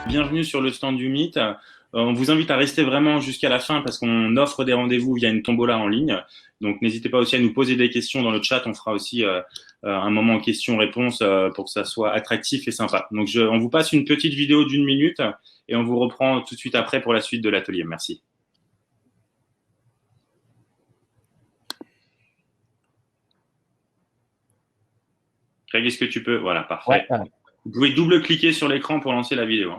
Bienvenue sur le stand du Meet. On vous invite à rester vraiment jusqu'à la fin parce qu'on offre des rendez-vous via une tombola en ligne. Donc n'hésitez pas aussi à nous poser des questions dans le chat. On fera aussi un moment questions-réponses pour que ça soit attractif et sympa. Donc on vous passe une petite vidéo d'1 minute et on vous reprend tout de suite après pour la suite de l'atelier. Merci. Greg, est-ce que tu peux? Voilà, parfait. Ouais. Vous pouvez double-cliquer sur l'écran pour lancer la vidéo.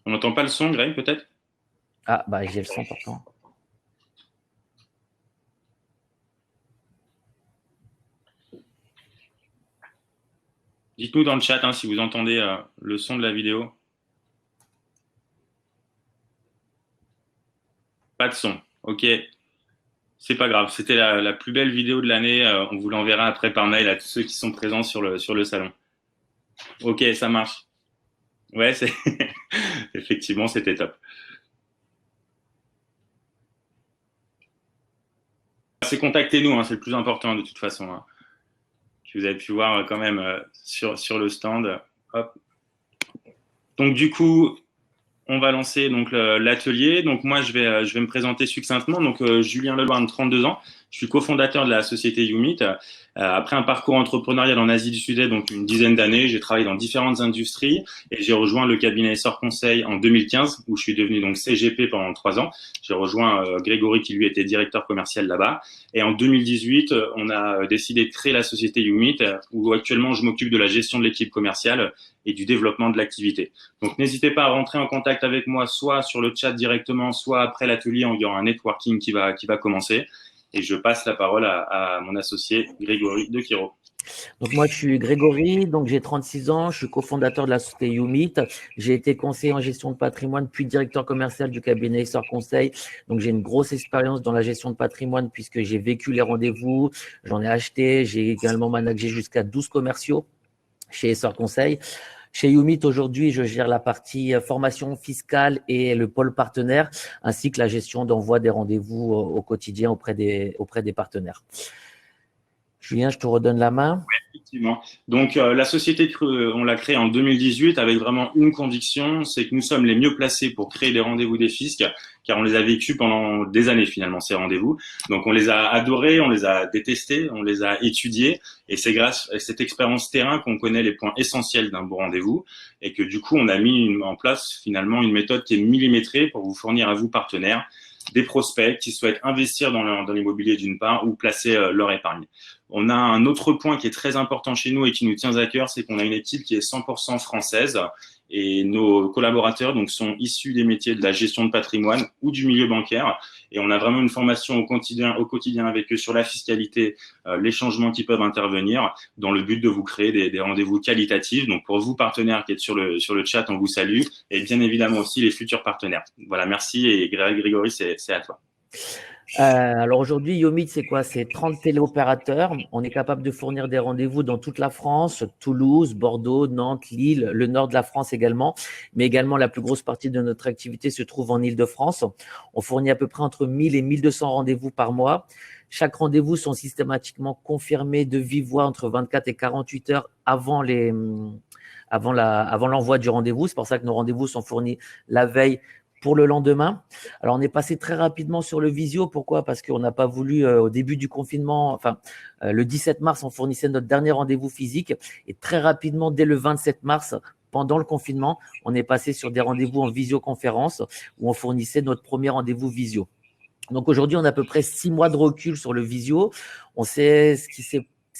On n'entend pas le son, Greg, peut-être? Ah, bah j'ai le son pourtant. Dites-nous dans le chat si vous entendez le son de la vidéo. Pas de son. Ok. C'est pas grave. C'était la plus belle vidéo de l'année. On vous l'enverra après par mail à tous ceux qui sont présents sur le salon. Ok, ça marche. Ouais, effectivement, c'était top. C'est contactez-nous, c'est le plus important de toute façon. Que vous avez pu voir quand même sur le stand. Hop. Donc du coup, on va lancer donc l'atelier. Donc moi, je vais me présenter succinctement. Donc Julien Leloir, 32 ans. Je suis cofondateur de la société Umit. Après un parcours entrepreneurial en Asie du Sud-Est, donc une dizaine d'années, j'ai travaillé dans différentes industries et j'ai rejoint le cabinet Essor Conseil en 2015 où je suis devenu donc CGP pendant 3 ans. J'ai rejoint Grégory qui lui était directeur commercial là-bas. Et en 2018, on a décidé de créer la société Umit où actuellement je m'occupe de la gestion de l'équipe commerciale et du développement de l'activité. Donc n'hésitez pas à rentrer en contact avec moi, soit sur le chat directement, soit après l'atelier, il y aura un networking qui va commencer. Et je passe la parole à mon associé Grégory de Quiro. Donc moi, je suis Grégory, donc j'ai 36 ans, je suis cofondateur de la société Umit. J'ai été conseiller en gestion de patrimoine, puis directeur commercial du cabinet Essor Conseil. Donc j'ai une grosse expérience dans la gestion de patrimoine puisque j'ai vécu les rendez-vous, j'en ai acheté, j'ai également managé jusqu'à 12 commerciaux chez Essor Conseil. Chez Umit, aujourd'hui, je gère la partie formation fiscale et le pôle partenaire, ainsi que la gestion d'envoi des rendez-vous au quotidien auprès des partenaires. Julien, je te redonne la main. Oui, effectivement. Donc, la société, on l'a créée en 2018 avec vraiment une conviction, c'est que nous sommes les mieux placés pour créer des rendez-vous des fiscs, car on les a vécus pendant des années finalement, ces rendez-vous. Donc, on les a adorés, on les a détestés, on les a étudiés, et c'est grâce à cette expérience terrain qu'on connaît les points essentiels d'un bon rendez-vous, et que du coup, on a mis en place finalement une méthode qui est millimétrée pour vous fournir à vous, partenaires, des prospects qui souhaitent investir dans l'immobilier d'une part ou placer leur épargne. On a un autre point qui est très important chez nous et qui nous tient à cœur, c'est qu'on a une équipe qui est 100% française et nos collaborateurs donc sont issus des métiers de la gestion de patrimoine ou du milieu bancaire et on a vraiment une formation au quotidien avec eux sur la fiscalité, les changements qui peuvent intervenir dans le but de vous créer des rendez-vous qualitatifs. Donc pour vous partenaires qui êtes sur le chat, on vous salue et bien évidemment aussi les futurs partenaires. Voilà, merci et Grégory, c'est à toi. Alors aujourd'hui, Umit, c'est quoi? C'est 30 téléopérateurs. On est capable de fournir des rendez-vous dans toute la France, Toulouse, Bordeaux, Nantes, Lille, le nord de la France également. Mais également, la plus grosse partie de notre activité se trouve en Île-de-France. On fournit à peu près entre 1000 et 1200 rendez-vous par mois. Chaque rendez-vous sont systématiquement confirmés de vive voix entre 24 et 48 heures avant l'envoi du rendez-vous. C'est pour ça que nos rendez-vous sont fournis la veille pour le lendemain. Alors, on est passé très rapidement sur le visio. Pourquoi? Parce qu'on n'a pas voulu, au début du confinement, le 17 mars, on fournissait notre dernier rendez-vous physique. Et très rapidement, dès le 27 mars, pendant le confinement, on est passé sur des rendez-vous en visioconférence où on fournissait notre premier rendez-vous visio. Donc, aujourd'hui, on a à peu près 6 mois de recul sur le visio. On sait ce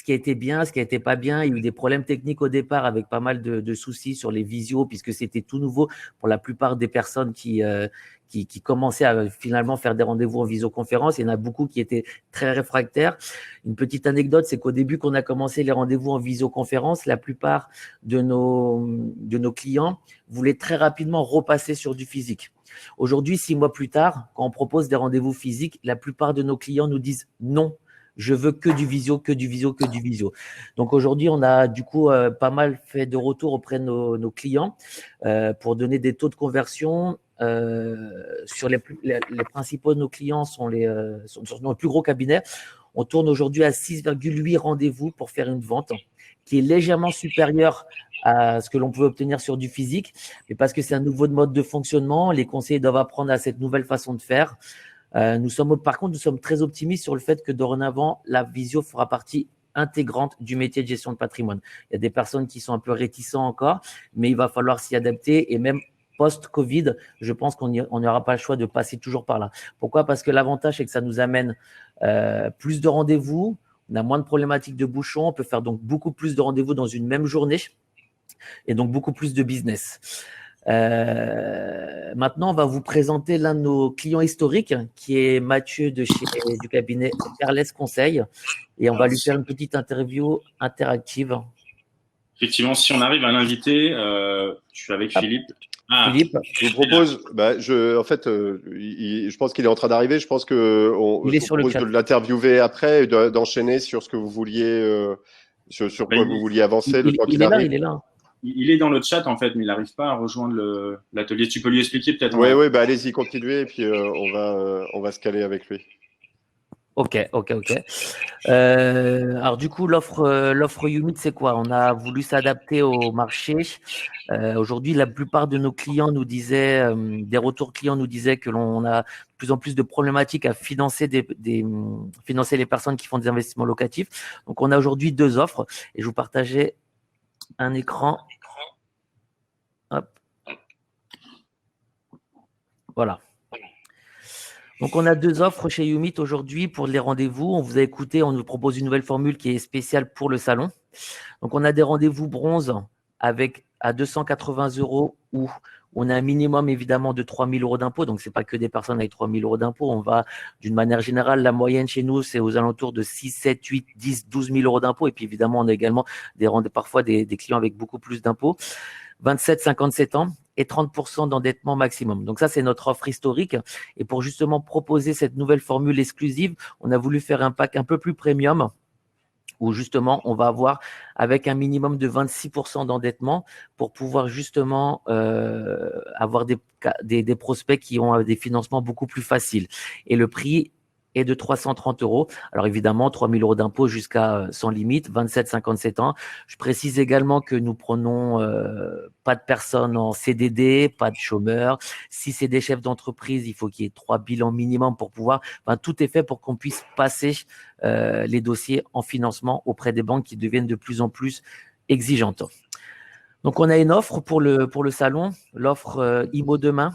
qui a été bien, ce qui a été pas bien. Il y a eu des problèmes techniques au départ avec pas mal de soucis sur les visios puisque c'était tout nouveau pour la plupart des personnes qui commençaient à finalement faire des rendez-vous en visioconférence. Il y en a beaucoup qui étaient très réfractaires. Une petite anecdote, c'est qu'au début qu'on a commencé les rendez-vous en visioconférence, la plupart de nos clients voulaient très rapidement repasser sur du physique. Aujourd'hui, 6 mois plus tard, quand on propose des rendez-vous physiques, la plupart de nos clients nous disent non. Je veux que du visio, que du visio, que du visio. Donc aujourd'hui, on a du coup pas mal fait de retours auprès de nos clients pour donner des taux de conversion. Sur les principaux de nos clients sont sont nos plus gros cabinets. On tourne aujourd'hui à 6,8 rendez-vous pour faire une vente qui est légèrement supérieure à ce que l'on pouvait obtenir sur du physique, mais parce que c'est un nouveau mode de fonctionnement, les conseillers doivent apprendre à cette nouvelle façon de faire. Par contre, nous sommes très optimistes sur le fait que dorénavant, la visio fera partie intégrante du métier de gestion de patrimoine. Il y a des personnes qui sont un peu réticents encore, mais il va falloir s'y adapter et même post-Covid, je pense qu'on n'aura pas le choix de passer toujours par là. Pourquoi? Parce que l'avantage, c'est que ça nous amène plus de rendez-vous, on a moins de problématiques de bouchons, on peut faire donc beaucoup plus de rendez-vous dans une même journée et donc beaucoup plus de business. Maintenant, on va vous présenter l'un de nos clients historiques, qui est Mathieu du cabinet Perles Conseil, et on va lui faire une petite interview interactive. Effectivement, si on arrive à l'inviter, je suis avec Philippe. Philippe, je vous propose, je pense qu'il est en train d'arriver. Je pense que je vous propose de l'interviewer après et d'enchaîner sur ce que vous vouliez, sur quoi vous vouliez avancer. Il est là. Il est dans le chat en fait, mais il n'arrive pas à rejoindre l'atelier. Tu peux lui expliquer peut-être? Oui, allez-y, continuez et puis on va se caler avec lui. Ok. Alors du coup, l'offre Umit, c'est quoi? On a voulu s'adapter au marché. Aujourd'hui, la plupart de nos clients nous disaient, des retours clients nous disaient que l'on a de plus en plus de problématiques à financer financer les personnes qui font des investissements locatifs. Donc, on a aujourd'hui 2 offres et je vous partageais un écran. Hop. Voilà. Donc, on a 2 offres chez Umit aujourd'hui pour les rendez-vous. On vous a écouté, on nous propose une nouvelle formule qui est spéciale pour le salon. Donc, on a des rendez-vous bronze à 280 € où on a un minimum évidemment de 3 000 € d'impôt. Donc, ce n'est pas que des personnes avec 3 000 € d'impôt. On va, d'une manière générale, la moyenne chez nous, c'est aux alentours de 6, 7, 8, 10, 12 000 € d'impôt. Et puis, évidemment, on a également parfois des clients avec beaucoup plus d'impôts. 27, 57 ans et 30% d'endettement maximum. Donc ça, c'est notre offre historique. Et pour justement proposer cette nouvelle formule exclusive, on a voulu faire un pack un peu plus premium où justement, on va avoir avec un minimum de 26% d'endettement pour pouvoir justement avoir des prospects qui ont des financements beaucoup plus faciles. Et le prix est de 330 €. Alors évidemment, 3 000 € d'impôt jusqu'à sans limite, 27-57 ans. Je précise également que nous prenons pas de personnes en CDD, pas de chômeurs. Si c'est des chefs d'entreprise, il faut qu'il y ait 3 bilans minimum pour pouvoir… Enfin, tout est fait pour qu'on puisse passer les dossiers en financement auprès des banques qui deviennent de plus en plus exigeantes. Donc, on a une offre pour le salon, l'offre IMO demain.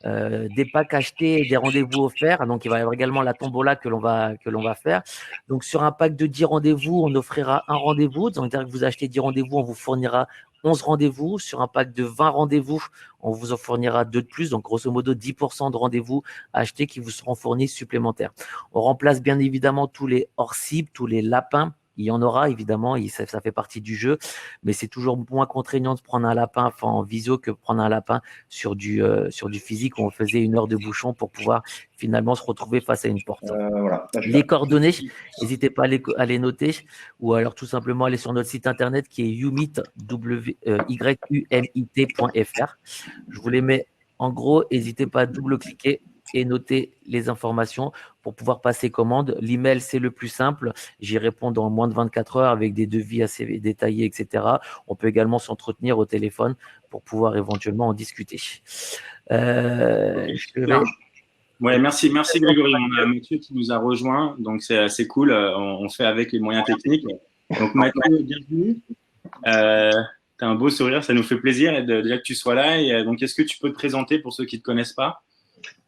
Des packs achetés et des rendez-vous offerts. Donc, il va y avoir également la tombola que l'on va faire. Donc, sur un pack de 10 rendez-vous, on offrira un rendez-vous. Donc, c'est-à-dire que vous achetez 10 rendez-vous, on vous fournira 11 rendez-vous. Sur un pack de 20 rendez-vous, on vous en fournira 2 de plus. Donc, grosso modo, 10% de rendez-vous achetés qui vous seront fournis supplémentaires. On remplace bien évidemment tous les hors-cibles, tous les lapins. Il y en aura évidemment, ça fait partie du jeu, mais c'est toujours moins contraignant de prendre un lapin en visio que prendre un lapin sur du physique où on faisait 1 heure de bouchon pour pouvoir finalement se retrouver face à une porte. Voilà. Les coordonnées, n'hésitez pas à les noter ou alors tout simplement aller sur notre site internet qui est yumit.fr. Je vous les mets en gros, n'hésitez pas à double-cliquer et noter les informations pour pouvoir passer commande. L'email, c'est le plus simple. J'y réponds dans moins de 24 heures avec des devis assez détaillés, etc. On peut également s'entretenir au téléphone pour pouvoir éventuellement en discuter. Ouais, merci Grégory. On a Mathieu qui nous a rejoint, donc c'est assez cool. On fait avec les moyens techniques. Donc Mathieu, bienvenue. Tu as un beau sourire, ça nous fait plaisir déjà que tu sois là. Et donc, est-ce que tu peux te présenter pour ceux qui ne te connaissent pas?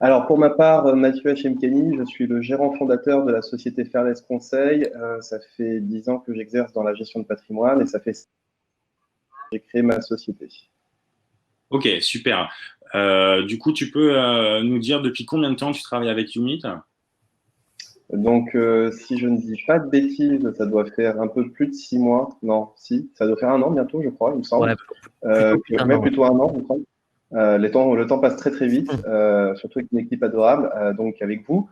Alors, pour ma part, Mathieu Hachemkeni, je suis le gérant fondateur de la société Perles Conseil. Ça fait 10 ans que j'exerce dans la gestion de patrimoine et ça fait 7 ans que j'ai créé ma société. Ok, super. Du coup, tu peux nous dire depuis combien de temps tu travailles avec Umit? Donc, si je ne dis pas de bêtises, ça doit faire un peu plus de 6 mois. Non, si, ça doit faire 1 an bientôt, je crois, il me semble. Ouais, plutôt 1 an, je crois. Le temps passe très très vite, surtout avec une équipe adorable, donc avec vous.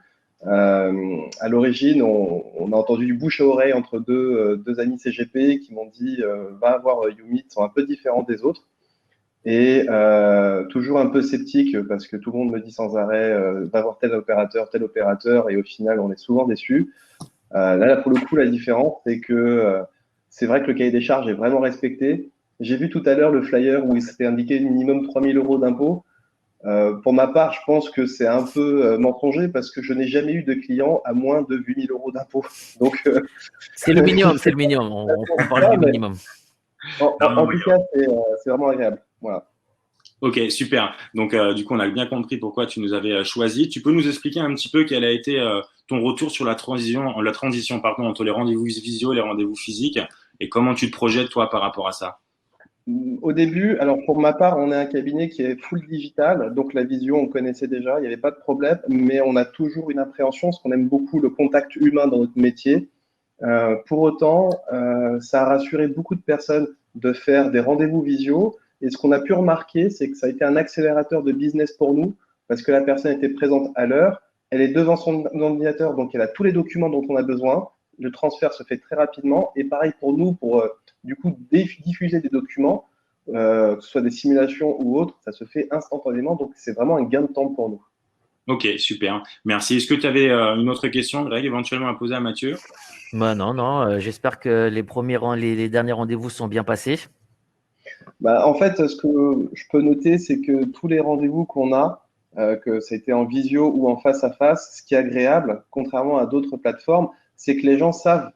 À l'origine, on a entendu du bouche à oreille entre deux amis CGP qui m'ont dit va voir YouMeet, sont un peu différents des autres. Et toujours un peu sceptique parce que tout le monde me dit sans arrêt va voir tel opérateur, et au final, on est souvent déçus. Là, pour le coup, la différence, c'est que c'est vrai que le cahier des charges est vraiment respecté. J'ai vu tout à l'heure le flyer où il s'était indiqué minimum 3 000 € d'impôts. Pour ma part, je pense que c'est un peu mensonger parce que je n'ai jamais eu de client à moins de 8 000 € d'impôts. Donc, c'est le minimum, c'est le minimum. On parle du minimum. En tout cas, c'est vraiment agréable. Voilà. Ok, super. Donc, du coup, on a bien compris pourquoi tu nous avais choisi. Tu peux nous expliquer un petit peu quel a été ton retour sur la transition entre les rendez-vous visio et les rendez-vous physiques et comment tu te projettes, toi, par rapport à ça? Au début, alors pour ma part, on est un cabinet qui est full digital, donc la visio, on connaissait déjà, il n'y avait pas de problème, mais on a toujours une appréhension parce qu'on aime beaucoup le contact humain dans notre métier. Pour autant, ça a rassuré beaucoup de personnes de faire des rendez-vous visio. Et ce qu'on a pu remarquer, c'est que ça a été un accélérateur de business pour nous parce que la personne était présente à l'heure, elle est devant son ordinateur, donc elle a tous les documents dont on a besoin. Le transfert se fait très rapidement. Et pareil pour nous, pour du coup diffuser des documents, que ce soit des simulations ou autres, ça se fait instantanément. Donc c'est vraiment un gain de temps pour nous. Ok, super. Merci. Est-ce que tu avais une autre question, Greg, éventuellement à poser à Mathieu? Bah non. J'espère que les derniers rendez-vous sont bien passés. En fait, ce que je peux noter, c'est que tous les rendez-vous qu'on a, que ça a été en visio ou en face à face, ce qui est agréable, contrairement à d'autres plateformes, c'est que les gens savent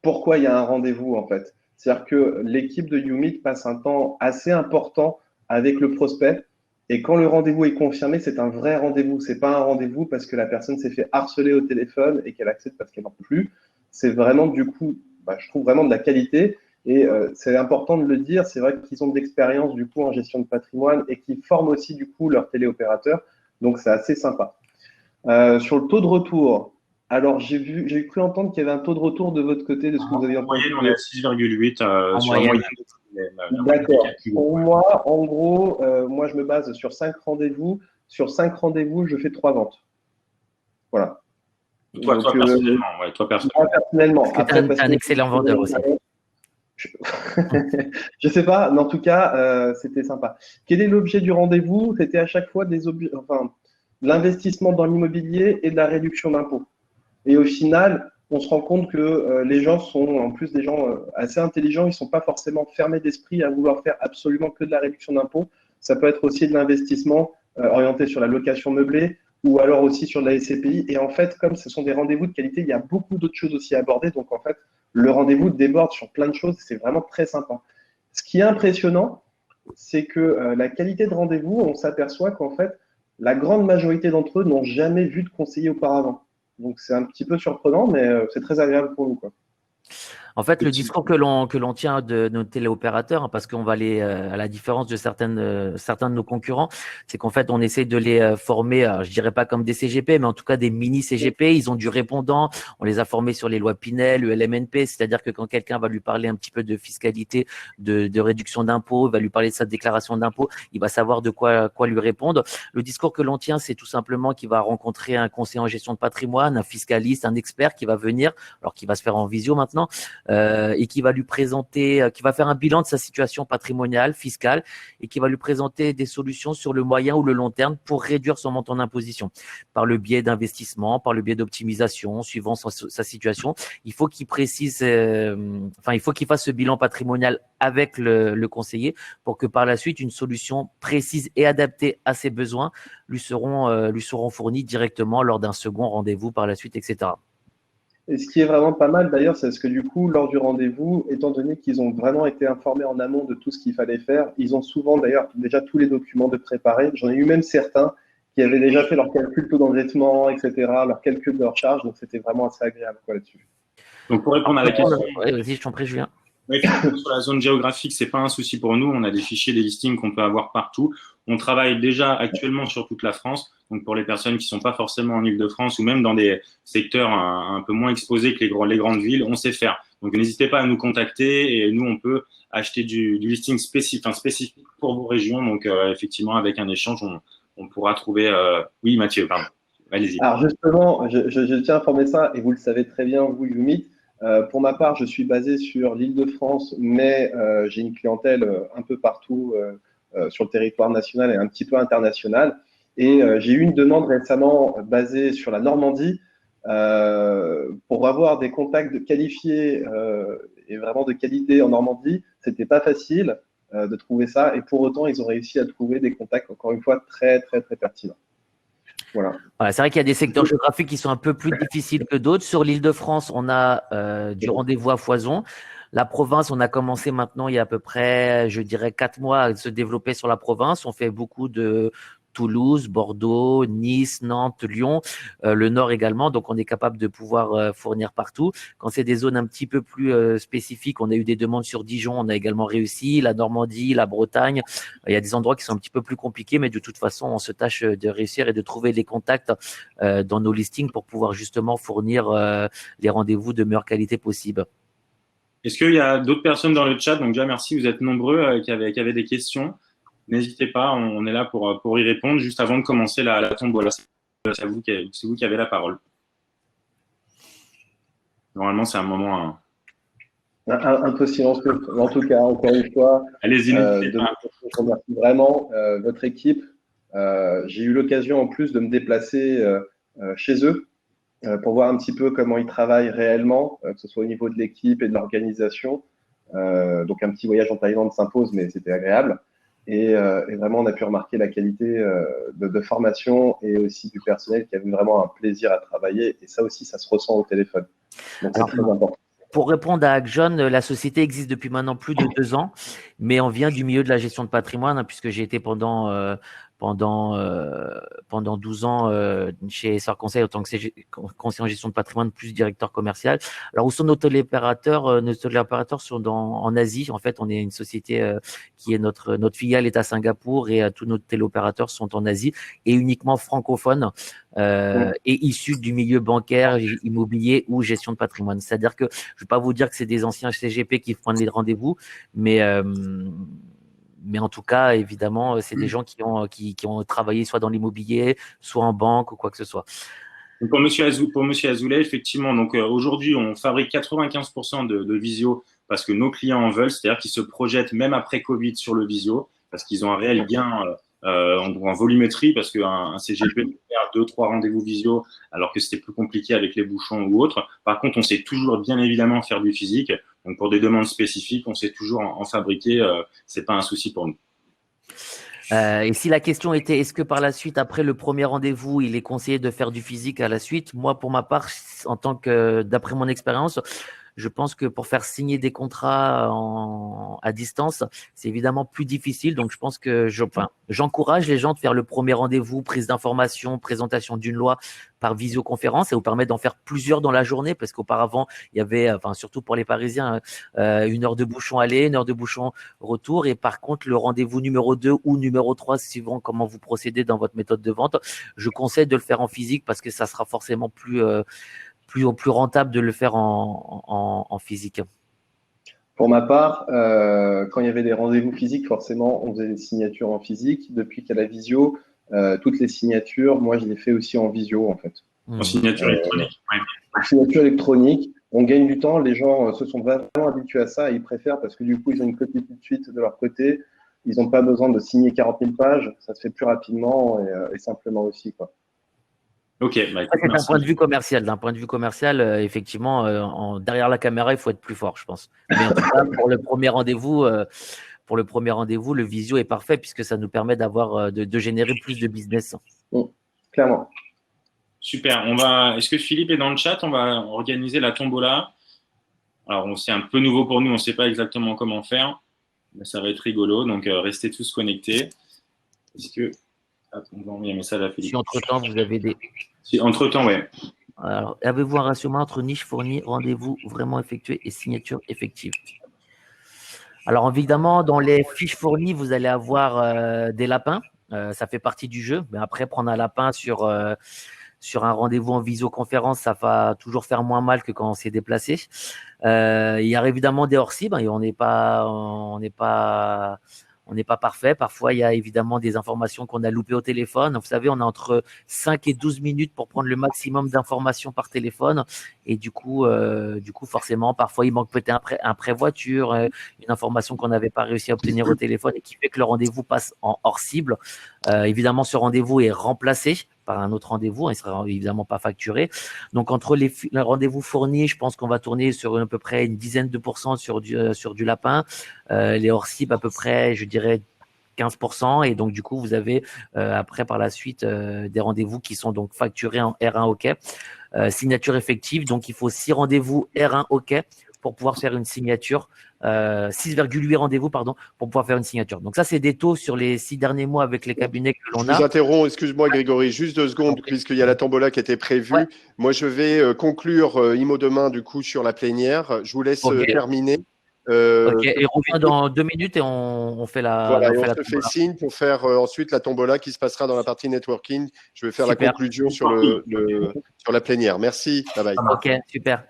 pourquoi il y a un rendez-vous en fait. C'est-à-dire que l'équipe de YouMeet passe un temps assez important avec le prospect. Et quand le rendez-vous est confirmé, c'est un vrai rendez-vous. C'est pas un rendez-vous parce que la personne s'est fait harceler au téléphone et qu'elle accepte parce qu'elle n'en peut plus. C'est vraiment du coup, je trouve vraiment de la qualité. Et c'est important de le dire. C'est vrai qu'ils ont de l'expérience du coup en gestion de patrimoine et qu'ils forment aussi du coup leurs téléopérateurs. Donc c'est assez sympa. Sur le taux de retour, alors j'ai cru entendre qu'il y avait un taux de retour de votre côté de ce que vous aviez entendu. En moyenne, on est à 6,8 sur moyenne. D'accord. Pour moi, en gros, moi je me base sur 5 rendez-vous. Sur 5 rendez-vous, je fais 3 ventes. Voilà. Toi, personnellement, ouais, toi personnellement. Parce que tu es un excellent vendeur aussi. Je sais pas, mais en tout cas, c'était sympa. Quel est l'objet du rendez-vous? C'était à chaque fois l'investissement dans l'immobilier et de la réduction d'impôts. Et au final, on se rend compte que les gens sont, en plus des gens assez intelligents, ils ne sont pas forcément fermés d'esprit à vouloir faire absolument que de la réduction d'impôts. Ça peut être aussi de l'investissement orienté sur la location meublée ou alors aussi sur de la SCPI. Et en fait, comme ce sont des rendez-vous de qualité, il y a beaucoup d'autres choses aussi à aborder. Donc en fait, le rendez-vous déborde sur plein de choses. C'est vraiment très sympa. Ce qui est impressionnant, c'est que la qualité de rendez-vous, on s'aperçoit qu'en fait, la grande majorité d'entre eux n'ont jamais vu de conseiller auparavant. Donc, c'est un petit peu surprenant, mais c'est très agréable pour nous, quoi. En fait, le discours que l'on tient de nos téléopérateurs, parce qu'on va aller à la différence de certains de nos concurrents, c'est qu'en fait, on essaie de les former, je dirais pas comme des CGP, mais en tout cas des mini CGP. Ils ont du répondant. On les a formés sur les lois Pinel, le LMNP, c'est-à-dire que quand quelqu'un va lui parler un petit peu de fiscalité, de réduction d'impôts, va lui parler de sa déclaration d'impôts, il va savoir de quoi lui répondre. Le discours que l'on tient, c'est tout simplement qu'il va rencontrer un conseiller en gestion de patrimoine, un fiscaliste, un expert qui va venir, alors qui va se faire en visio maintenant. Et qui va lui présenter, qui va faire un bilan de sa situation patrimoniale, fiscale, et qui va lui présenter des solutions sur le moyen ou le long terme pour réduire son montant d'imposition. Par le biais d'investissement, par le biais d'optimisation, suivant sa situation. Il faut qu'il précise, il faut qu'il fasse ce bilan patrimonial avec le conseiller pour que par la suite, une solution précise et adaptée à ses besoins lui seront fournies directement lors d'un second rendez-vous par la suite, etc. Et ce qui est vraiment pas mal d'ailleurs, c'est que du coup, lors du rendez-vous, étant donné qu'ils ont vraiment été informés en amont de tout ce qu'il fallait faire, ils ont souvent d'ailleurs déjà tous les documents de préparer. J'en ai eu même certains qui avaient déjà fait leur calcul taux d'endettement, etc., leur calcul de leur charge, donc c'était vraiment assez agréable là-dessus. Donc pour répondre à la question, vas-y, je t'en prie, Julien. Sur la zone géographique, c'est pas un souci pour nous. On a des fichiers, des listings qu'on peut avoir partout. On travaille déjà actuellement sur toute la France. Donc pour les personnes qui sont pas forcément en Île-de-France ou même dans des secteurs un peu moins exposés que les grandes villes, on sait faire. Donc n'hésitez pas à nous contacter et nous on peut acheter du listing spécifique pour vos régions. Donc effectivement avec un échange, on pourra trouver. Oui, Mathieu, pardon. Allez-y. Alors justement, je tiens à informer ça, et vous le savez très bien, vous, Yumi. Pour ma part, je suis basé sur l'Île-de-France, mais j'ai une clientèle un peu partout sur le territoire national et un petit peu international. Et j'ai eu une demande récemment basée sur la Normandie pour avoir des contacts qualifiés et vraiment de qualité en Normandie. C'était pas facile de trouver ça, et pour autant, ils ont réussi à trouver des contacts, encore une fois, très, très, très pertinents. Voilà. Voilà, c'est vrai qu'il y a des secteurs géographiques qui sont un peu plus difficiles que d'autres. Sur l'Île-de-France, on a du rendez-vous à foison. La province, on a commencé maintenant il y a à peu près, je dirais, 4 mois à se développer sur la province. On fait beaucoup de Toulouse, Bordeaux, Nice, Nantes, Lyon, le Nord également. Donc, on est capable de pouvoir fournir partout. Quand c'est des zones un petit peu plus spécifiques, on a eu des demandes sur Dijon, on a également réussi, la Normandie, la Bretagne. Il y a des endroits qui sont un petit peu plus compliqués, mais de toute façon, on se tâche de réussir et de trouver les contacts dans nos listings pour pouvoir justement fournir les rendez-vous de meilleure qualité possible. Est-ce qu'il y a d'autres personnes dans le chat? Donc déjà, merci, vous êtes nombreux qui avaient des questions. N'hésitez pas, on est là pour y répondre. Juste avant de commencer la tombola, c'est vous qui avez la parole. Normalement, c'est un moment... Un peu silencieux. En tout cas, encore une fois, allez-y, n'hésitez pas. Je remercie vraiment votre équipe. J'ai eu l'occasion en plus de me déplacer chez eux pour voir un petit peu comment ils travaillent réellement, que ce soit au niveau de l'équipe et de l'organisation. Donc un petit voyage en Thaïlande s'impose, mais c'était agréable. Et vraiment, on a pu remarquer la qualité de formation et aussi du personnel qui avait vraiment un plaisir à travailler. Et ça aussi, ça se ressent au téléphone. Donc c'est très important. Pour répondre à John, la société existe depuis maintenant plus de 2 ans, mais on vient du milieu de la gestion de patrimoine, hein, puisque j'ai été pendant 12 ans chez SR Conseil en tant que conseiller en gestion de patrimoine plus directeur commercial. Alors, où sont nos téléopérateurs? Nos téléopérateurs sont en Asie. En fait, on est une société qui est notre filiale est à Singapour, et tous nos téléopérateurs sont en Asie et uniquement francophones et issus du milieu bancaire, immobilier ou gestion de patrimoine. C'est-à-dire que je ne vais pas vous dire que c'est des anciens CGP qui prennent les rendez-vous, mais en tout cas, évidemment, c'est des gens qui ont travaillé soit dans l'immobilier, soit en banque ou quoi que ce soit. Pour Monsieur Azoulay, effectivement, donc aujourd'hui, on fabrique 95% de visio parce que nos clients en veulent, c'est-à-dire qu'ils se projettent même après Covid sur le visio parce qu'ils ont un réel gain en volumétrie, parce qu'un CGP peut faire 2-3 rendez-vous visio alors que c'était plus compliqué avec les bouchons ou autre. Par contre, on sait toujours bien évidemment faire du physique. Donc pour des demandes spécifiques, on sait toujours en fabriquer. C'est pas un souci pour nous. Et si la question était, est-ce que par la suite, après le premier rendez-vous, il est conseillé de faire du physique à la suite? Moi, pour ma part, d'après mon expérience, je pense que pour faire signer des contrats à distance, c'est évidemment plus difficile. Donc, je pense que j'encourage les gens de faire le premier rendez-vous, prise d'information, présentation d'une loi par visioconférence. Ça vous permet d'en faire plusieurs dans la journée, parce qu'auparavant, il y avait, surtout pour les Parisiens, 1 heure de bouchon aller, 1 heure de bouchon retour. Et par contre, le rendez-vous numéro 2 ou numéro 3, suivant comment vous procédez dans votre méthode de vente, je conseille de le faire en physique, parce que ça sera forcément plus rentable de le faire en physique. Pour ma part, quand il y avait des rendez-vous physiques, forcément, on faisait des signatures en physique. Depuis qu'il y a la visio, toutes les signatures, moi, je les fais aussi en visio, en fait. En signature électronique. En signature électronique, on gagne du temps. Les gens se sont vraiment habitués à ça et ils préfèrent, parce que du coup, ils ont une copie tout de suite de leur côté. Ils n'ont pas besoin de signer 40 000 pages. Ça se fait plus rapidement et simplement aussi, quoi. Ok. C'est d'un point de vue commercial. D'un point de vue commercial, effectivement, derrière la caméra, il faut être plus fort, je pense. Mais en tout cas, pour le premier rendez-vous, le visio est parfait, puisque ça nous permet de générer plus de business. Clairement. Super. Est-ce que Philippe est dans le chat? On va organiser la tombola. Alors, c'est un peu nouveau pour nous. On ne sait pas exactement comment faire. Mais ça va être rigolo. Donc, restez tous connectés. On va envoyer un message à Philippe. Si entre-temps, vous avez des... Si, entre-temps, oui. Alors, avez-vous un ratio entre niche fournie, rendez-vous vraiment effectué et signature effective? Alors, évidemment, dans les fiches fournies, vous allez avoir des lapins. Ça fait partie du jeu. Mais après, prendre un lapin sur un rendez-vous en visioconférence, ça va toujours faire moins mal que quand on s'est déplacé. Il y a évidemment des hors-cibles, et on n'est pas on n'est pas parfait. Parfois, il y a évidemment des informations qu'on a loupées au téléphone. Vous savez, on a entre 5 et 12 minutes pour prendre le maximum d'informations par téléphone. Et du coup, forcément, parfois, il manque peut-être un pré-voiture, une information qu'on n'avait pas réussi à obtenir au téléphone et qui fait que le rendez-vous passe en hors cible. Évidemment, ce rendez-vous est remplacé par un autre rendez-vous, il ne sera évidemment pas facturé. Donc, entre les rendez-vous fournis, je pense qu'on va tourner sur à peu près une dizaine de pourcents sur du lapin. Les hors-cibles, à peu près, je dirais, 15%. Et donc, du coup, vous avez après, par la suite, des rendez-vous qui sont donc facturés en R1 OK. Signature effective. Donc, il faut 6 rendez-vous R1 OK pour pouvoir faire une signature. 6,8 rendez-vous, pardon, pour pouvoir faire une signature. Donc ça, c'est des taux sur les 6 derniers mois avec les cabinets que l'on a. Je vous interromps, excuse-moi Grégory, juste 2 secondes, puisqu'il y a la tombola qui était prévue. Ouais. Moi, je vais conclure Imo demain, du coup, sur la plénière. Je vous laisse terminer. Ok, et on revient dans 2 minutes et on fait la. Voilà, on se fait signe pour faire ensuite la tombola qui se passera dans la partie networking. Je vais faire la conclusion sur la plénière. Merci, bye bye. Ok, super.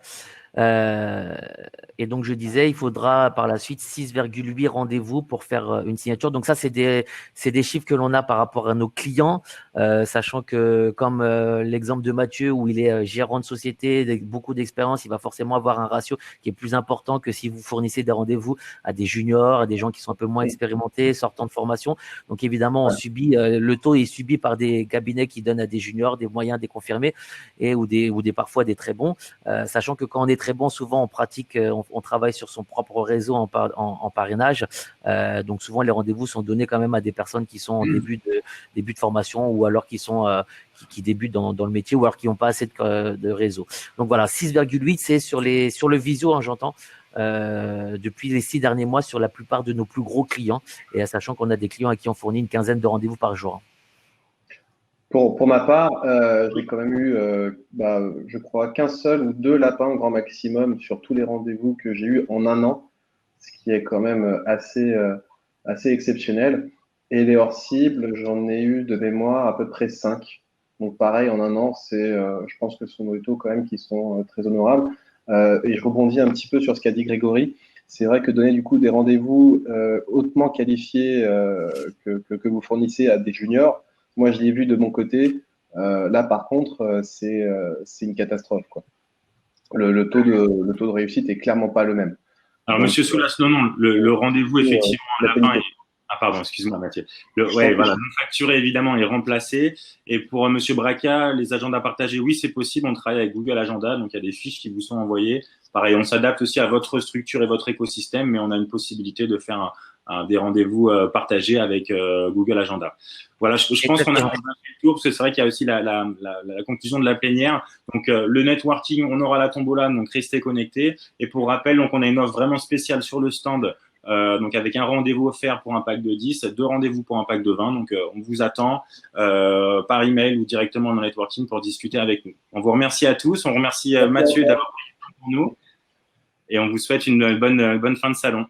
Et donc, je disais, il faudra par la suite 6,8 rendez-vous pour faire une signature. Donc, ça, c'est des chiffres que l'on a par rapport à nos clients, sachant que comme l'exemple de Mathieu, où il est gérant de société, avec beaucoup d'expérience, il va forcément avoir un ratio qui est plus important que si vous fournissez des rendez-vous à des juniors, à des gens qui sont un peu moins expérimentés, sortant de formation. Donc, évidemment, on subit, le taux est subi par des cabinets qui donnent à des juniors des moyens, des confirmés, ou parfois des très bons, sachant que quand on est très bon, souvent on pratique, on travaille sur son propre réseau en parrainage. Donc souvent les rendez-vous sont donnés quand même à des personnes qui sont en début de formation ou alors qui sont qui débutent dans le métier ou alors qui n'ont pas assez de réseau. Donc voilà, 6,8 c'est sur le visio, hein, j'entends. Depuis les 6 derniers mois sur la plupart de nos plus gros clients, et sachant qu'on a des clients à qui on fournit une quinzaine de rendez-vous par jour. Pour ma part, j'ai quand même eu, je crois, qu'un seul ou 2 lapins grand maximum sur tous les rendez-vous que j'ai eu en un an, ce qui est quand même assez exceptionnel. Et les hors-cibles, j'en ai eu de mémoire à peu près 5. Donc pareil, en un an, je pense que ce sont des taux quand même qui sont très honorables. Et je rebondis un petit peu sur ce qu'a dit Grégory. C'est vrai que donner du coup des rendez-vous hautement qualifiés que vous fournissez à des juniors, moi, je l'ai vu de mon côté. Là, par contre, c'est une catastrophe, quoi. Le taux de réussite est clairement pas le même. Alors, donc, Monsieur Soulas, non, le rendez-vous, effectivement, lapin est… Ah, pardon, excuse-moi, Mathieu. Voilà, non facturé, évidemment, est remplacé. Et pour Monsieur Braca, les agendas partagés, oui, c'est possible. On travaille avec Google Agenda, donc il y a des fiches qui vous sont envoyées. Pareil, on s'adapte aussi à votre structure et votre écosystème, mais on a une possibilité de faire des rendez-vous partagés avec Google Agenda. Voilà, je pense qu'on a fait le tour, parce que c'est vrai qu'il y a aussi la conclusion de la plénière. Donc, le networking, on aura la tombola, donc restez connectés. Et pour rappel, donc on a une offre vraiment spéciale sur le stand, donc avec un rendez-vous offert pour un pack de 10, 2 rendez-vous pour un pack de 20. Donc, on vous attend par email ou directement dans le networking pour discuter avec nous. On vous remercie à tous. On remercie Mathieu d'avoir pris le temps pour nous. Et on vous souhaite une bonne fin de salon.